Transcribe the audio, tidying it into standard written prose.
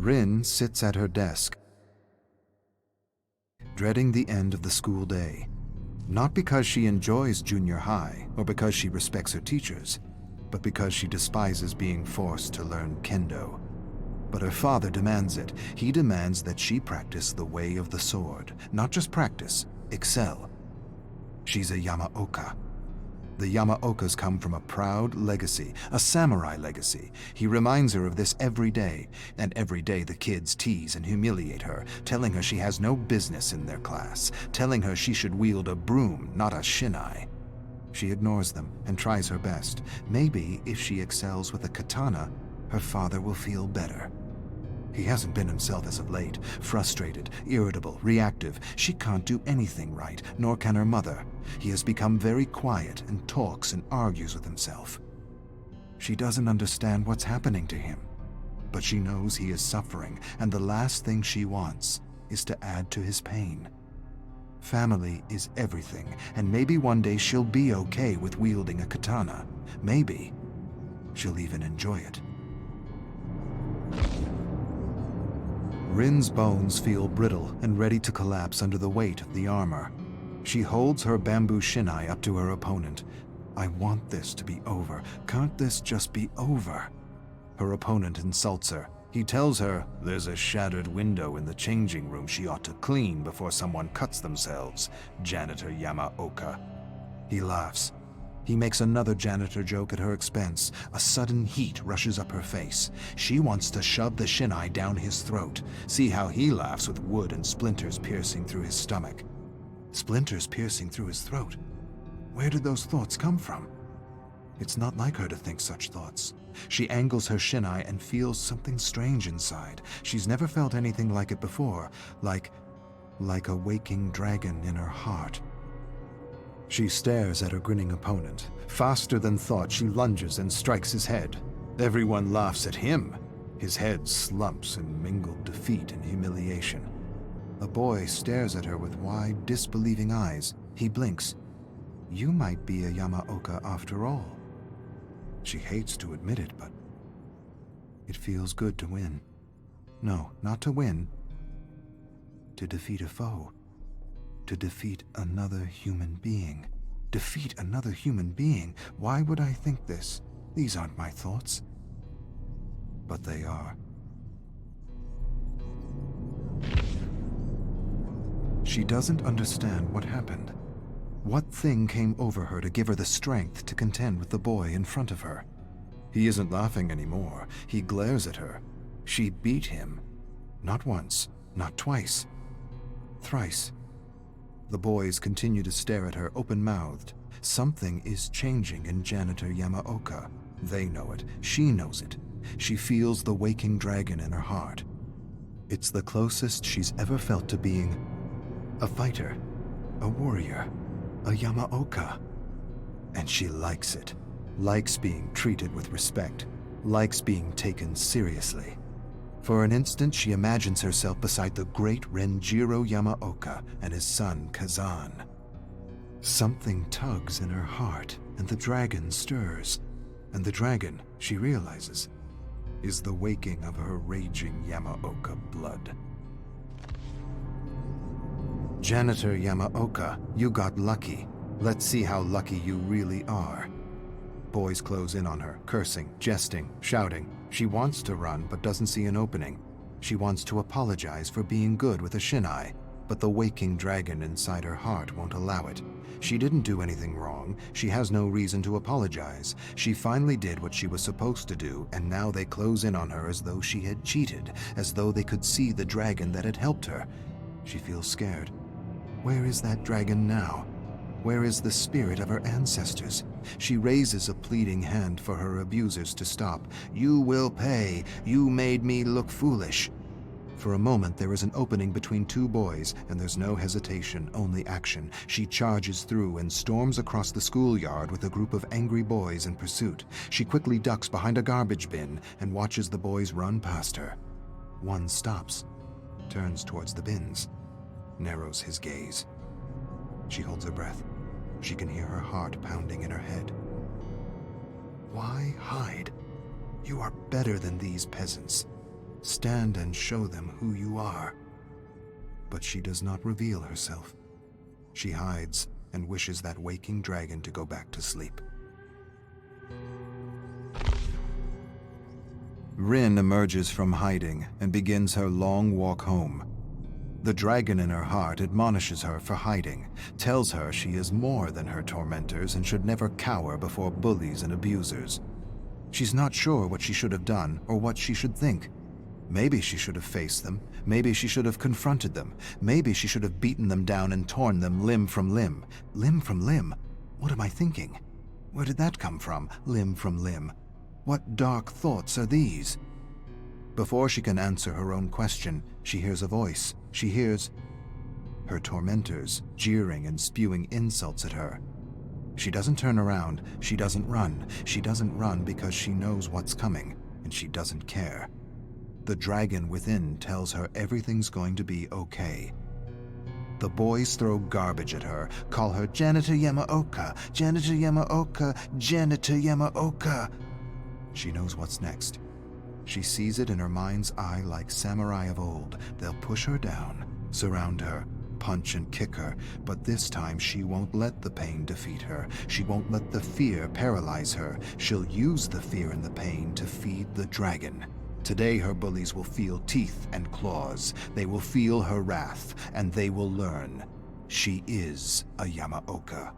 Rin sits at her desk, dreading the end of the school day. Not because she enjoys junior high or because she respects her teachers, but because she despises being forced to learn kendo. But her father demands it. He demands that she practice the way of the sword. Not just practice, excel. She's a Yamaoka. The Yamaokas come from a proud legacy, a samurai legacy. He reminds her of this every day, and every day the kids tease and humiliate her, telling her she has no business in their class, telling her she should wield a broom, not a shinai. She ignores them and tries her best. Maybe if she excels with a katana, her father will feel better. He hasn't been himself as of late, frustrated, irritable, reactive. She can't do anything right, nor can her mother. He has become very quiet and talks and argues with himself. She doesn't understand what's happening to him, but she knows he is suffering, and the last thing she wants is to add to his pain. Family is everything, and maybe one day she'll be okay with wielding a katana. Maybe she'll even enjoy it. Rin's bones feel brittle and ready to collapse under the weight of the armor. She holds her bamboo shinai up to her opponent. I want this to be over. Can't this just be over? Her opponent insults her. He tells her there's a shattered window in the changing room she ought to clean before someone cuts themselves, Janitor Yamaoka. He laughs. He makes another janitor joke at her expense. A sudden heat rushes up her face. She wants to shove the shinai down his throat. See how he laughs with wood and splinters piercing through his stomach. Splinters piercing through his throat. Where did those thoughts come from? It's not like her to think such thoughts. She angles her shinai and feels something strange inside. She's never felt anything like it before, like a waking dragon in her heart. She stares at her grinning opponent. Faster than thought, she lunges and strikes his head. Everyone laughs at him. His head slumps in mingled defeat and humiliation. A boy stares at her with wide, disbelieving eyes. He blinks. You might be a Yamaoka after all. She hates to admit it, but it feels good to win. No, not to win. To defeat a foe. To defeat another human being. Defeat another human being? Why would I think this? These aren't my thoughts. But they are. She doesn't understand what happened. What thing came over her to give her the strength to contend with the boy in front of her? He isn't laughing anymore. He glares at her. She beat him. Not once, not twice. Thrice. The boys continue to stare at her open-mouthed. Something is changing in Janitor Yamaoka. They know it. She knows it. She feels the waking dragon in her heart. It's the closest she's ever felt to being a fighter, a warrior, a Yamaoka. And she likes it. Likes being treated with respect. Likes being taken seriously. For an instant, she imagines herself beside the great Renjiro Yamaoka and his son Kazan. Something tugs in her heart, and the dragon stirs. And the dragon, she realizes, is the waking of her raging Yamaoka blood. Janitor Yamaoka, you got lucky. Let's see how lucky you really are. Boys close in on her, cursing, jesting, shouting. She wants to run, but doesn't see an opening. She wants to apologize for being good with a shinai, but the waking dragon inside her heart won't allow it. She didn't do anything wrong. She has no reason to apologize. She finally did what she was supposed to do, and now they close in on her as though she had cheated, as though they could see the dragon that had helped her. She feels scared. Where is that dragon now? Where is the spirit of her ancestors? She raises a pleading hand for her abusers to stop. You will pay. You made me look foolish. For a moment, there is an opening between two boys, and there's no hesitation, only action. She charges through and storms across the schoolyard with a group of angry boys in pursuit. She quickly ducks behind a garbage bin and watches the boys run past her. One stops, turns towards the bins, narrows his gaze. She holds her breath. She can hear her heart pounding in her head. Why hide? You are better than these peasants. Stand and show them who you are. But she does not reveal herself. She hides and wishes that waking dragon to go back to sleep. Rin emerges from hiding and begins her long walk home. The dragon in her heart admonishes her for hiding, tells her she is more than her tormentors and should never cower before bullies and abusers. She's not sure what she should have done or what she should think. Maybe she should have faced them. Maybe she should have confronted them. Maybe she should have beaten them down and torn them limb from limb. Limb from limb? What am I thinking? Where did that come from? Limb from limb. What dark thoughts are these? Before she can answer her own question, she hears a voice. She hears her tormentors jeering and spewing insults at her. She doesn't turn around. She doesn't run. She doesn't run because she knows what's coming, and she doesn't care. The dragon within tells her everything's going to be okay. The boys throw garbage at her, call her Janitor Yamaoka, Janitor Yamaoka, Janitor Yamaoka. She knows what's next. She sees it in her mind's eye like samurai of old. They'll push her down, surround her, punch and kick her, but this time she won't let the pain defeat her. She won't let the fear paralyze her. She'll use the fear and the pain to feed the dragon. Today her bullies will feel teeth and claws. They will feel her wrath, and they will learn she is a Yamaoka.